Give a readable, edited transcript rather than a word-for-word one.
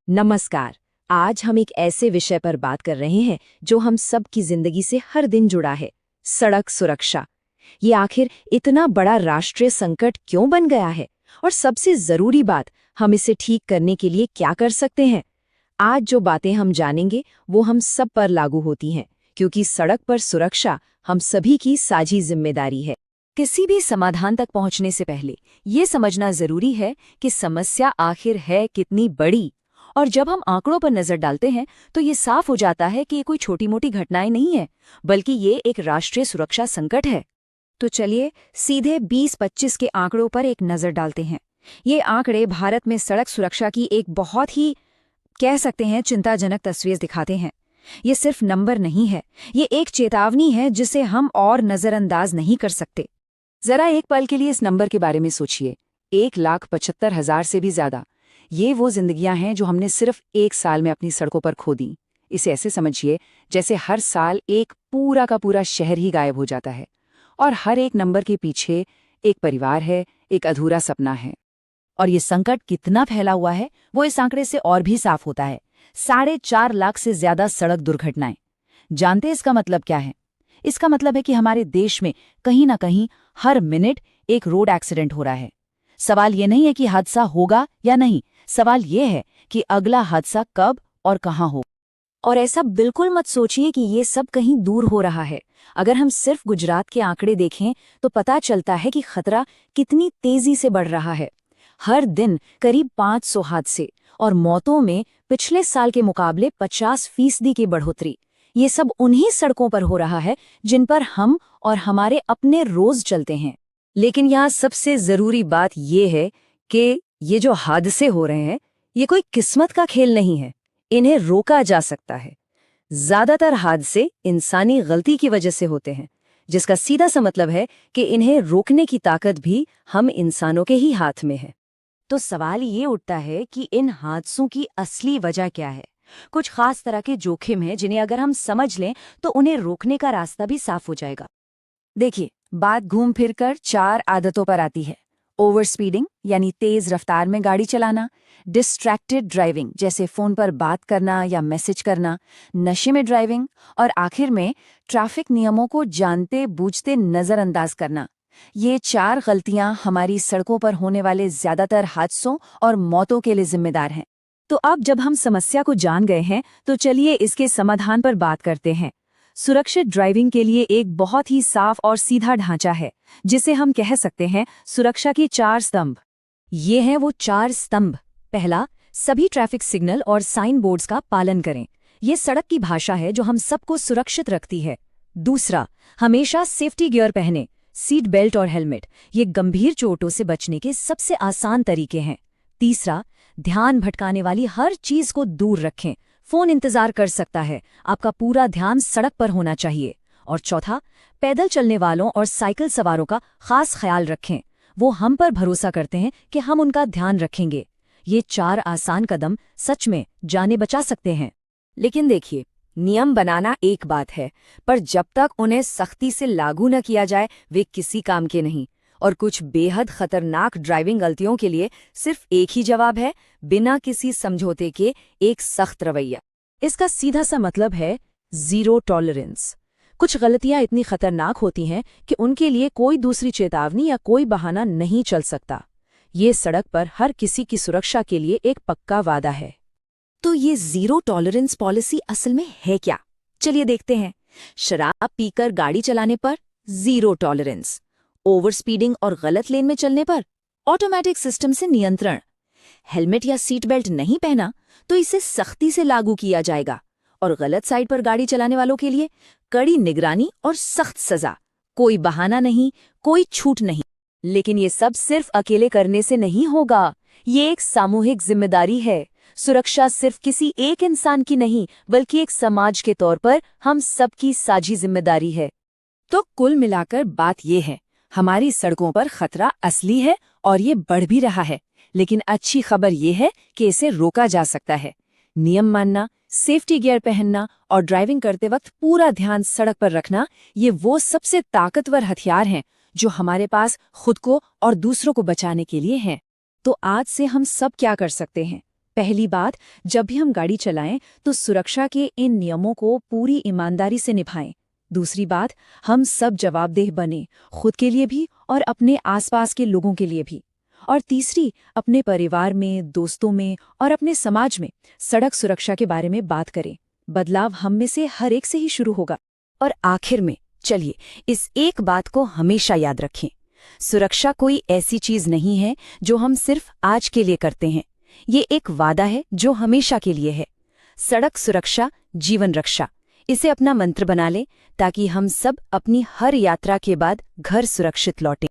नमस्कार। आज हम एक ऐसे विषय पर बात कर रहे हैं जो हम सब की जिंदगी से हर दिन जुड़ा है, सड़क सुरक्षा। ये आखिर इतना बड़ा राष्ट्रीय संकट क्यों बन गया है और सबसे जरूरी बात, हम इसे ठीक करने के लिए क्या कर सकते हैं। आज जो बातें हम जानेंगे वो हम सब पर लागू होती हैं, क्योंकि सड़क पर सुरक्षा हम सभी की साझी जिम्मेदारी है। किसी भी समाधान तक पहुंचने से पहले ये समझना जरूरी है कि समस्या आखिर है कितनी बड़ी। और जब हम आंकड़ों पर नजर डालते हैं तो ये साफ हो जाता है कि ये कोई छोटी मोटी घटनाएं नहीं है, बल्कि ये एक राष्ट्रीय सुरक्षा संकट है। तो चलिए सीधे 2025 के आंकड़ों पर एक नजर डालते हैं। ये आंकड़े भारत में सड़क सुरक्षा की एक बहुत ही, कह सकते हैं, चिंताजनक तस्वीर दिखाते हैं। ये सिर्फ नंबर नहीं है, ये एक चेतावनी है जिसे हम और नजरअंदाज नहीं कर सकते। जरा एक पल के लिए इस नंबर के बारे में सोचिए, 1,75,000 से भी ज्यादा। ये वो जिंदगियां हैं जो हमने सिर्फ एक साल में अपनी सड़कों पर खो दी। इसे ऐसे समझिए जैसे हर साल एक पूरा का पूरा शहर ही गायब हो जाता है, और हर एक नंबर के पीछे एक परिवार है, एक अधूरा सपना है। और ये संकट कितना फैला हुआ है वो इस आंकड़े से और भी साफ होता है। 4.5 लाख से ज्यादा सड़क दुर्घटनाएं। जानते हैं इसका मतलब क्या है? इसका मतलब है कि हमारे देश में कहीं ना कहीं हर मिनट एक रोड एक्सीडेंट हो रहा है। सवाल ये नहीं है कि हादसा होगा या नहीं, सवाल ये है कि अगला हादसा कब और कहां हो। और ऐसा बिल्कुल मत सोचिए कि ये सब कहीं दूर हो रहा है। अगर हम सिर्फ गुजरात के आंकड़े देखें तो पता चलता है कि खतरा कितनी तेजी से बढ़ रहा है। हर दिन करीब 500 हादसे और मौतों में पिछले साल के मुकाबले 50% की बढ़ोतरी। ये सब उन्हीं सड़कों पर हो रहा है जिन पर हम और हमारे अपने रोज चलते हैं। लेकिन यहाँ सबसे जरूरी बात यह है कि ये जो हादसे हो रहे हैं ये कोई किस्मत का खेल नहीं है, इन्हें रोका जा सकता है। ज्यादातर हादसे इंसानी गलती की वजह से होते हैं, जिसका सीधा सा मतलब है कि इन्हें रोकने की ताकत भी हम इंसानों के ही हाथ में है। तो सवाल ये उठता है कि इन हादसों की असली वजह क्या है। कुछ खास तरह के जोखिम हैं जिन्हें अगर हम समझ लें तो उन्हें रोकने का रास्ता भी साफ हो जाएगा। देखिए, बात घूम फिर कर 4 आदतों पर आती है। ओवर स्पीडिंग यानी तेज रफ्तार में गाड़ी चलाना, डिस्ट्रैक्टेड ड्राइविंग जैसे फोन पर बात करना या मैसेज करना, नशे में ड्राइविंग, और आखिर में ट्रैफिक नियमों को जानते बूझते नजरअंदाज करना। ये 4 गलतियां हमारी सड़कों पर होने वाले ज्यादातर हादसों और मौतों के लिए जिम्मेदार हैं। तो अब जब हम समस्या को जान गए हैं तो चलिए इसके समाधान पर बात करते हैं। सुरक्षित ड्राइविंग के लिए एक बहुत ही साफ और सीधा ढांचा है, जिसे हम कह सकते हैं सुरक्षा के 4 स्तंभ। ये हैं वो 4 स्तंभ। पहला, सभी ट्रैफिक सिग्नल और साइन बोर्ड्स का पालन करें। ये सड़क की भाषा है जो हम सबको सुरक्षित रखती है। दूसरा, हमेशा सेफ्टी गियर पहने, सीट बेल्ट और हेलमेट। ये गंभीर चोटों से बचने के सबसे आसान तरीके हैं। तीसरा, ध्यान भटकाने वाली हर चीज को दूर रखें। फोन इंतजार कर सकता है, आपका पूरा ध्यान सड़क पर होना चाहिए। और चौथा, पैदल चलने वालों और साइकिल सवारों का खास ख्याल रखें। वो हम पर भरोसा करते हैं कि हम उनका ध्यान रखेंगे। ये 4 आसान कदम सच में जानें बचा सकते हैं। लेकिन देखिए, नियम बनाना एक बात है, पर जब तक उन्हें सख्ती से लागू न किया जाए वे किसी काम के नहीं। और कुछ बेहद खतरनाक ड्राइविंग गलतियों के लिए सिर्फ एक ही जवाब है, बिना किसी समझौते के एक सख्त रवैया। इसका सीधा सा मतलब है जीरो टॉलरेंस। कुछ गलतियां इतनी खतरनाक होती हैं कि उनके लिए कोई दूसरी चेतावनी या कोई बहाना नहीं चल सकता। ये सड़क पर हर किसी की सुरक्षा के लिए एक पक्का वादा है। तो ये जीरो टॉलरेंस पॉलिसी असल में है क्या? चलिए देखते हैं। शराब पीकर गाड़ी चलाने पर जीरो टॉलरेंस। ओवर स्पीडिंग और गलत लेन में चलने पर ऑटोमेटिक सिस्टम से नियंत्रण। हेलमेट या सीट बेल्ट नहीं पहना तो इसे सख्ती से लागू किया जाएगा। और गलत साइड पर गाड़ी चलाने वालों के लिए कड़ी निगरानी और सख्त सजा। कोई बहाना नहीं, कोई छूट नहीं। लेकिन ये सब सिर्फ अकेले करने से नहीं होगा, ये एक सामूहिक जिम्मेदारी है। सुरक्षा सिर्फ किसी एक इंसान की नहीं, बल्कि एक समाज के तौर पर हम सबकी साझी जिम्मेदारी है। तो कुल मिलाकर बात ये है, हमारी सड़कों पर खतरा असली है और ये बढ़ भी रहा है। लेकिन अच्छी खबर ये है कि इसे रोका जा सकता है। नियम मानना, सेफ्टी गियर पहनना और ड्राइविंग करते वक्त पूरा ध्यान सड़क पर रखना, ये वो सबसे ताकतवर हथियार हैं जो हमारे पास खुद को और दूसरों को बचाने के लिए हैं। तो आज से हम सब क्या कर सकते हैं? पहली बात, जब भी हम गाड़ी चलाएं तो सुरक्षा के इन नियमों को पूरी ईमानदारी से निभाएं। दूसरी बात, हम सब जवाबदेह बने, खुद के लिए भी और अपने आसपास के लोगों के लिए भी। और तीसरी, अपने परिवार में, दोस्तों में और अपने समाज में सड़क सुरक्षा के बारे में बात करें। बदलाव हम में से हर एक से ही शुरू होगा। और आखिर में चलिए इस एक बात को हमेशा याद रखें, सुरक्षा कोई ऐसी चीज नहीं है जो हम सिर्फ आज के लिए करते हैं। ये एक वादा है जो हमेशा के लिए है। सड़क सुरक्षा, जीवन रक्षा, इसे अपना मंत्र बना लें ताकि हम सब अपनी हर यात्रा के बाद घर सुरक्षित लौटें।